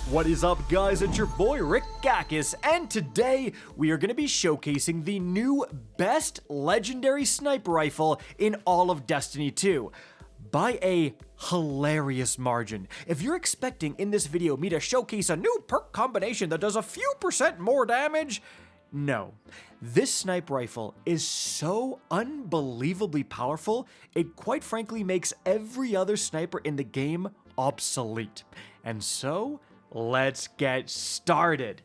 What is up, guys? It's your boy Rick Gakis, and today we are going to be showcasing the new best legendary sniper rifle in all of Destiny 2 by a hilarious margin. If you're expecting in this video me to showcase a new perk combination that does a few % more damage, no. This sniper rifle is so unbelievably powerful, it quite frankly makes every other sniper in the game obsolete. And so, let's get started.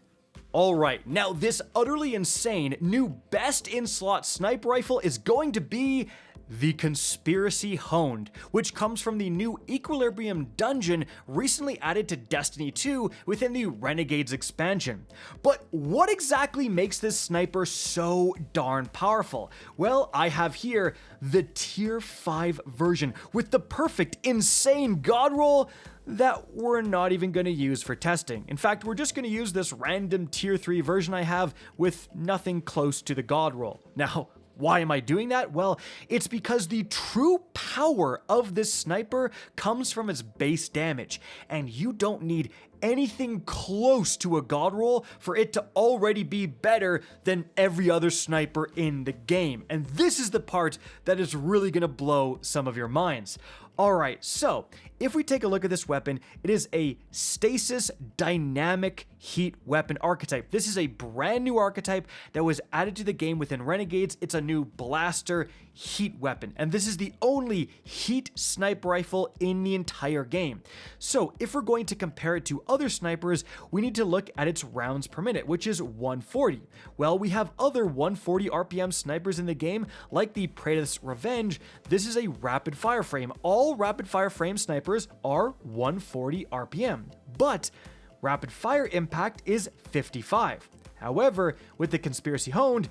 Alright, now this utterly insane new best in slot sniper rifle is going to be the Conspiracy Honed, which comes from the new Equilibrium dungeon recently added to Destiny 2 within the Renegades expansion. But what exactly makes this sniper so darn powerful? Well, I have here the tier 5 version with the perfect insane god roll that we're not even going to use for testing. In fact, we're just going to use this random tier 3 version I have with nothing close to the god roll. Now, why am I doing that? Well, it's because the true power of this sniper comes from its base damage, and you don't need anything close to a god roll for it to already be better than every other sniper in the game. And this is the part that is really going to blow some of your minds. Alright, so if we take a look at this weapon, it is a Stasis dynamic heat weapon archetype. This is a brand new archetype that was added to the game within Renegades. It's a new blaster heat weapon, and this is the only heat sniper rifle in the entire game. So if we're going to compare it to other snipers, we need to look at its rounds per minute, which is 140. Well, we have other 140 RPM snipers in the game, like the Praetor's Revenge. This is a rapid fire frame. All rapid fire frame snipers are 140 RPM, but rapid fire impact is 55. However, with the Conspiracy Honed,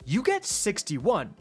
you get 61.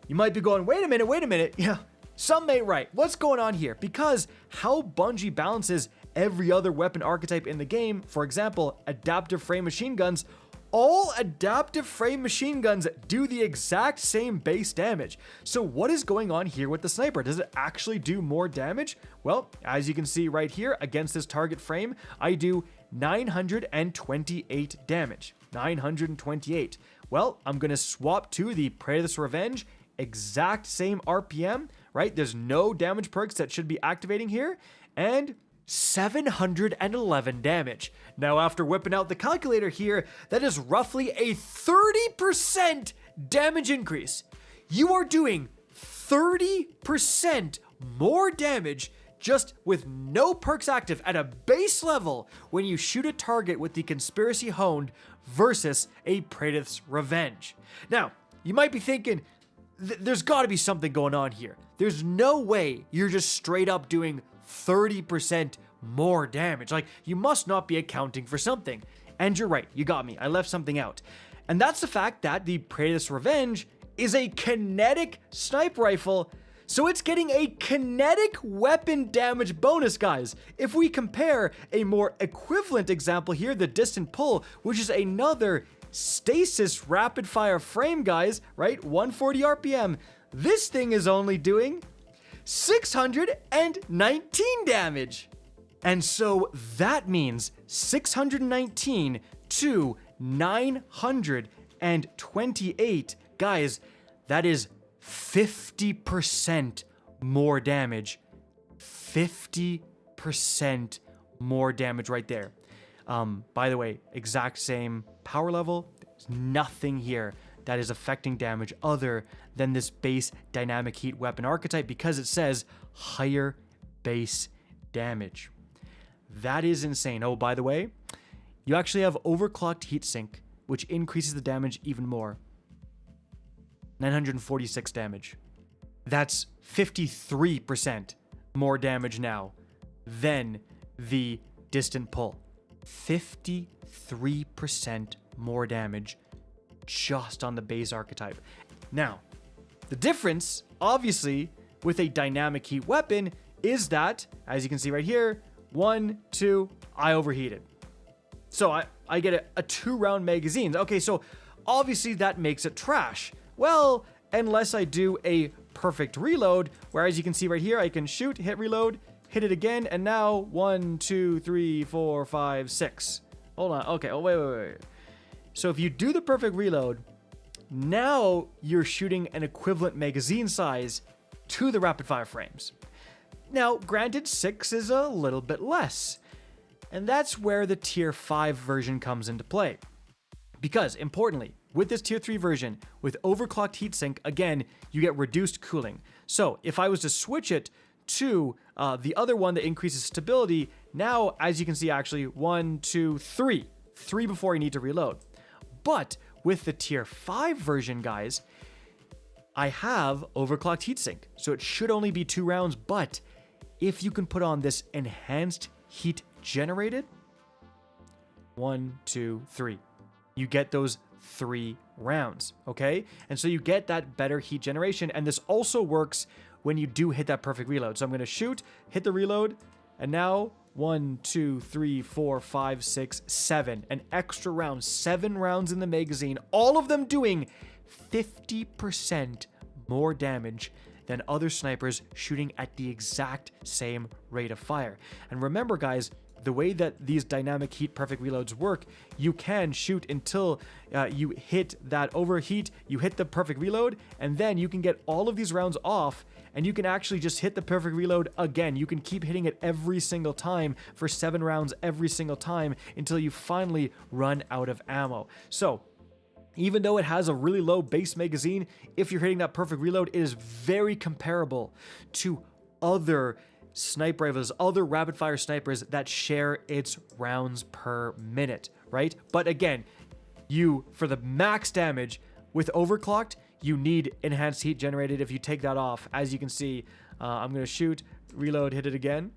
You might be going, wait a minute. Yeah, some may right. What's going on here? Because how Bungie balances every other weapon archetype in the game, for example, adaptive frame machine guns, all adaptive frame machine guns do the exact same base damage. So what is going on here with the sniper? Does it actually do more damage? Well, as you can see right here against this target frame, I do 928 damage. 928. Well, I'm going to swap to the Praetor's Revenge. Exact same RPM, right? There's no damage perks that should be activating here. And 711 damage. Now, after whipping out the calculator here, that is roughly a 30% damage increase. You are doing 30% more damage just with no perks active at a base level when you shoot a target with the Conspiracy Honed versus a Praetor's Revenge. Now, you might be thinking, there's got to be something going on here. There's no way you're just straight up doing 30% more damage. Like, you must not be accounting for something. And you're right, you got me. I left something out. And that's the fact that the Praetor's Revenge is a kinetic sniper rifle, so it's getting a kinetic weapon damage bonus, guys. If we compare a more equivalent example here, the Distant Pull, which is another Stasis rapid fire frame, guys, right? 140 RPM. This thing is only doing 619 damage. And so that means 619 to 928. Guys, that is 50% more damage. 50% more damage right there. By the way, exact same power level. There's nothing here that is affecting damage other than this base dynamic heat weapon archetype because it says higher base damage. That is insane. Oh, by the way, you actually have overclocked heatsink, which increases the damage even more. 946 damage. That's 53% more damage now than the Distant Pull. 53% more damage just on the base archetype. Now, the difference, obviously, with a dynamic heat weapon is that, as you can see right here, 1, 2, I overheated. So I get a 2-round magazine. Okay, so obviously that makes it trash. Well, unless I do a perfect reload, where as you can see right here, I can shoot, hit reload, hit it again, and now 1, 2, 3, 4, 5, 6. Hold on. Okay. Oh, wait. So if you do the perfect reload, now you're shooting an equivalent magazine size to the rapid fire frames. Now, granted, 6 is a little bit less, and that's where the tier 5 version comes into play. Because, importantly, with this tier 3 version, with overclocked heatsink, again, you get reduced cooling. So if I was to switch it to the other one that increases stability, now, as you can see, actually, 1, 2, 3. 3 before you need to reload. But with the tier 5 version, guys, I have overclocked heatsink. So it should only be 2 rounds, but if you can put on this enhanced heat generated, 1, 2, 3. You get those 3 rounds, okay? And so you get that better heat generation, and this also works when you do hit that perfect reload. So I'm going to shoot, hit the reload, and now 1, 2, 3, 4, 5, 6, 7. An extra round, 7 rounds in the magazine, all of them doing 50% more damage than other snipers shooting at the exact same rate of fire. And remember, guys, the way that these dynamic heat perfect reloads work, you can shoot until you hit that overheat, you hit the perfect reload, and then you can get all of these rounds off, and you can actually just hit the perfect reload again. You can keep hitting it every single time for 7 rounds every single time until you finally run out of ammo. So even though it has a really low base magazine, if you're hitting that perfect reload, it is very comparable to other sniper rifles, other rapid fire snipers that share its rounds per minute, right? But again, for the max damage with overclocked, you need enhanced heat generated. If you take that off, as you can see, I'm going to shoot, reload, hit it again.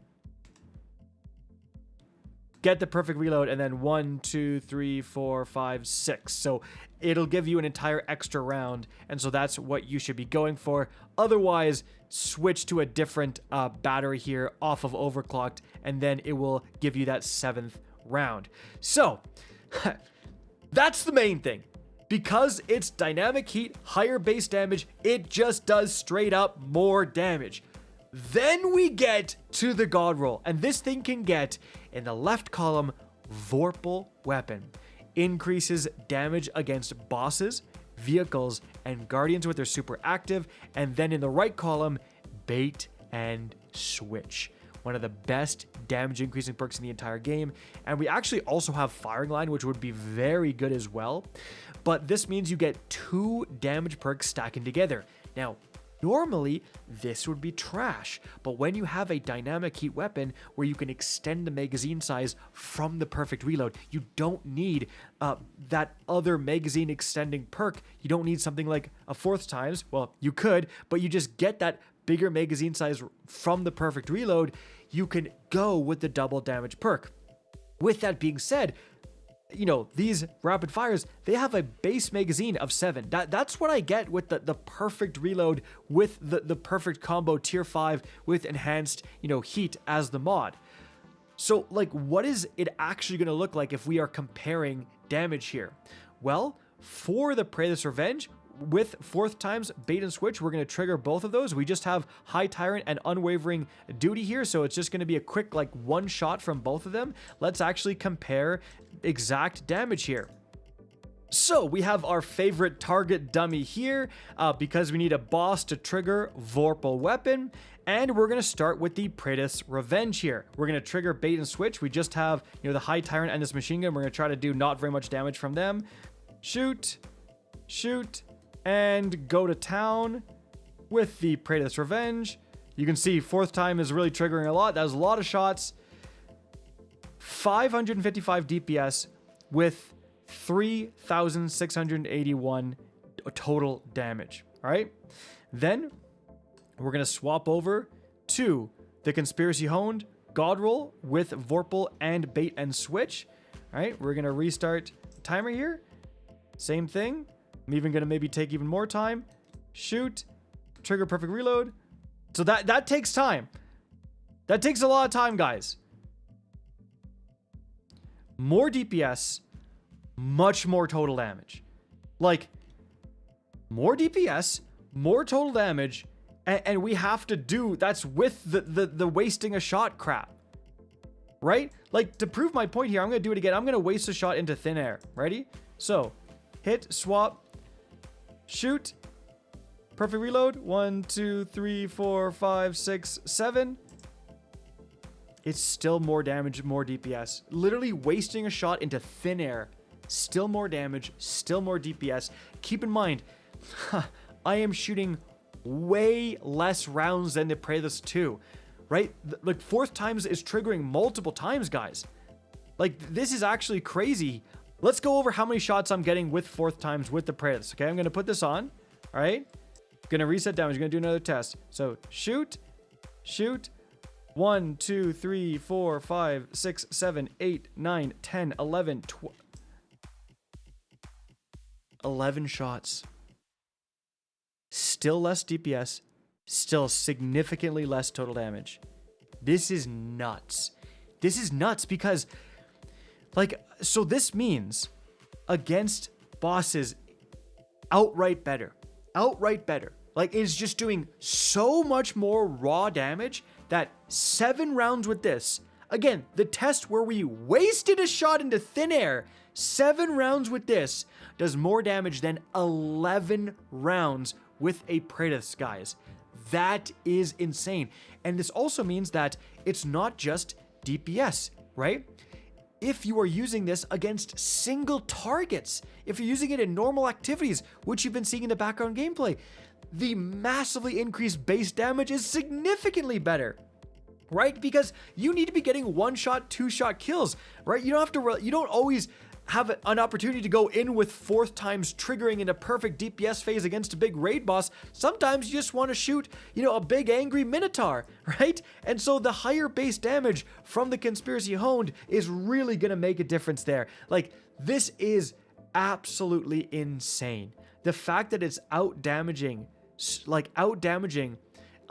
Get the perfect reload, and then 1, 2, 3, 4, 5, 6. So it'll give you an entire extra round, and so that's what you should be going for. Otherwise, switch to a different battery here off of overclocked, and then it will give you that 7th round. So that's the main thing. Because it's dynamic heat, higher base damage, it just does straight up more damage. Then we get to the god roll, and this thing can get, in the left column, Vorpal Weapon. Increases damage against bosses, vehicles, and guardians with their super active, and then in the right column, Bait and Switch. One of the best damage increasing perks in the entire game, and we actually also have Firing Line, which would be very good as well, but this means you get 2 damage perks stacking together. Now, normally, this would be trash, but when you have a dynamic heat weapon where you can extend the magazine size from the perfect reload, you don't need that other magazine extending perk. You don't need something like a 4th times. Well, you could, but you just get that bigger magazine size from the perfect reload. You can go with the double damage perk. With that being said, you know, these rapid fires, they have a base magazine of 7. That's what I get with the perfect reload with the perfect combo tier 5 with enhanced, you know, heat as the mod. So, like, what is it actually going to look like if we are comparing damage here? Well, for the Praetor's Revenge, with 4th times Bait and Switch, we're going to trigger both of those. We just have High Tyrant and Unwavering Duty here, so it's just going to be a quick, like, 1 shot from both of them. Let's actually compare exact damage here. So we have our favorite target dummy here because we need a boss to trigger Vorpal Weapon, and we're going to start with the Praetor's Revenge here. We're going to trigger Bait and Switch. We just have, you know, the High Tyrant and this machine gun. We're going to try to do not very much damage from them. Shoot, shoot, and go to town with the Praetor's Revenge. You can see 4th time is really triggering a lot. That was a lot of shots. 555 DPS with 3,681 total damage. All right. Then we're going to swap over to the Conspiracy Honed God Roll with Vorpal and Bait and Switch. All right. We're going to restart the timer here. Same thing. I'm even going to maybe take even more time. Shoot. Trigger perfect reload. So that takes time. That takes a lot of time, guys. More DPS, much more total damage. Like, more DPS, more total damage, And we have to do, that's with the wasting a shot crap, right? Like, to prove my point here, I'm going to do it again. I'm going to waste a shot into thin air. Ready? So, hit, swap, shoot, perfect reload. 1, 2, 3, 4, 5, 6, 7. It's still more damage, more DPS. Literally wasting a shot into thin air. Still more damage, still more DPS. Keep in mind, I am shooting way less rounds than the Praetus 2, right? Like, fourth times is triggering multiple times, guys. Like, this is actually crazy. Let's go over how many shots I'm getting with fourth times with the Praetus. Okay, I'm going to put this on. All right. Going to reset damage. Going to do another test. So, shoot. 1, 2, 3, 4, 5, 6, 7, 8, 9, 10, 11, 12. 11 shots. Still less DPS, still significantly less total damage. This is nuts. This is nuts because, like, so this means against bosses, outright better. Outright better. Like, it's just doing so much more raw damage that 7 rounds with this. Again, the test where we wasted a shot into thin air, 7 rounds with this does more damage than 11 rounds with a Praetus, guys. That is insane. And this also means that it's not just DPS, right? If you are using this against single targets, if you're using it in normal activities, which you've been seeing in the background gameplay, the massively increased base damage is significantly better, right? Because you need to be getting 1-shot, 2-shot kills, right? You don't have to, you don't always have an opportunity to go in with fourth times triggering in a perfect DPS phase against a big raid boss. Sometimes you just want to shoot, you know, a big angry Minotaur, right? And so the higher base damage from the Conspiracy Honed is really going to make a difference there. Like, this is absolutely insane. The fact that it's out-damaging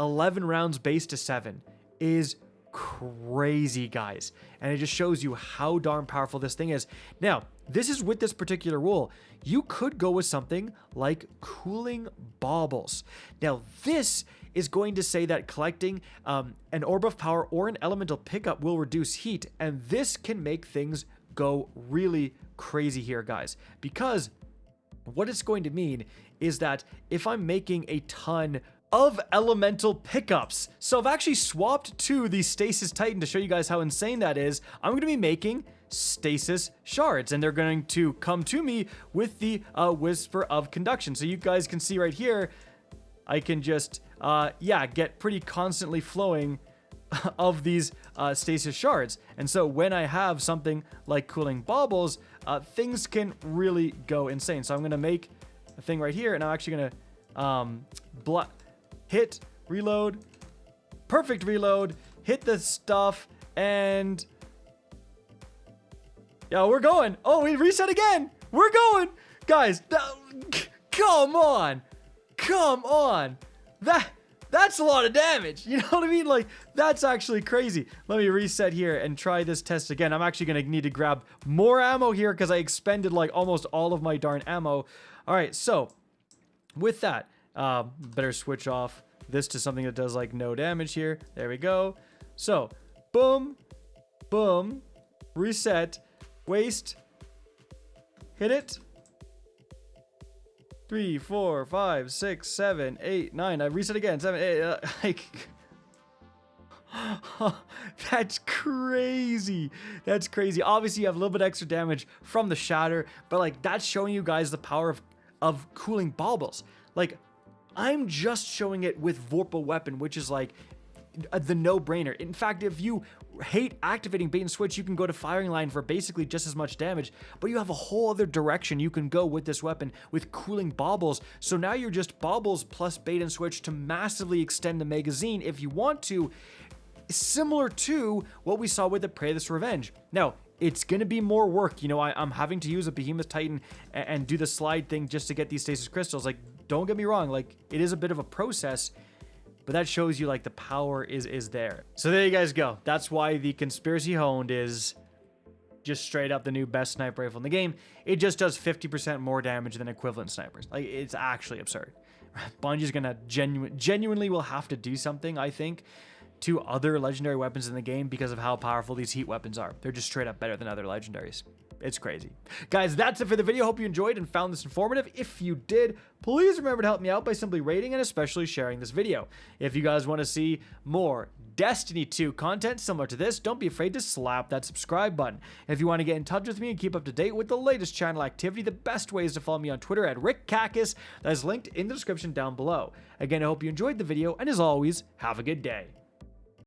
11 rounds base to 7 is crazy, guys. And it just shows you how darn powerful this thing is. Now, this is with this particular rule. You could go with something like cooling baubles. Now, this is going to say that collecting an orb of power or an elemental pickup will reduce heat, and this can make things go really crazy here, guys, because what it's going to mean is that if I'm making a ton of elemental pickups. So I've actually swapped to the Stasis Titan to show you guys how insane that is. I'm going to be making Stasis shards, and they're going to come to me with the Whisper of Conduction. So you guys can see right here, I can just, get pretty constantly flowing of these Stasis shards. And so when I have something like cooling baubles, things can really go insane. So I'm going to make a thing right here, and I'm actually going to hit, reload, perfect reload, hit the stuff, and yeah, we're going. Oh, we reset again. We're going. Guys, come on. That's a lot of damage. You know what I mean? Like, that's actually crazy. Let me reset here and try this test again. I'm actually going to need to grab more ammo here because I expended like almost all of my darn ammo. All right, so with that, better switch off this to something that does like no damage here. There we go. So, boom, boom, reset, waste, hit it. 3, 4, 5, 6, 7, 8, 9. I reset again. 7, 8. Like, that's crazy. That's crazy. Obviously, you have a little bit extra damage from the shatter, but like, that's showing you guys the power of cooling baubles. Like, I'm just showing it with Vorpal Weapon, which is like the no-brainer. In fact, if you hate activating bait and switch, you can go to firing line for basically just as much damage, but you have a whole other direction you can go with this weapon with cooling baubles. So now you're just baubles plus bait and switch to massively extend the magazine if you want to, similar to what we saw with the Praetus Revenge. Now, it's going to be more work. You know, I'm having to use a Behemoth Titan and do the slide thing just to get these Stasis Crystals. Like, don't get me wrong, like, it is a bit of a process, but that shows you, like, the power is there. So there you guys go. That's why the Conspiracy Honed is just straight up the new best sniper rifle in the game. It just does 50% more damage than equivalent snipers. Like, it's actually absurd. Bungie's gonna genuinely will have to do something, I think, to other legendary weapons in the game because of how powerful these heat weapons are. They're just straight up better than other legendaries. It's crazy. Guys, that's it for the video. Hope you enjoyed and found this informative. If you did, please remember to help me out by simply rating and especially sharing this video. If you guys want to see more Destiny 2 content similar to this, don't be afraid to slap that subscribe button. If you want to get in touch with me and keep up to date with the latest channel activity, the best way is to follow me on Twitter at RickCacus. That is linked in the description down below. Again, I hope you enjoyed the video, and as always, have a good day.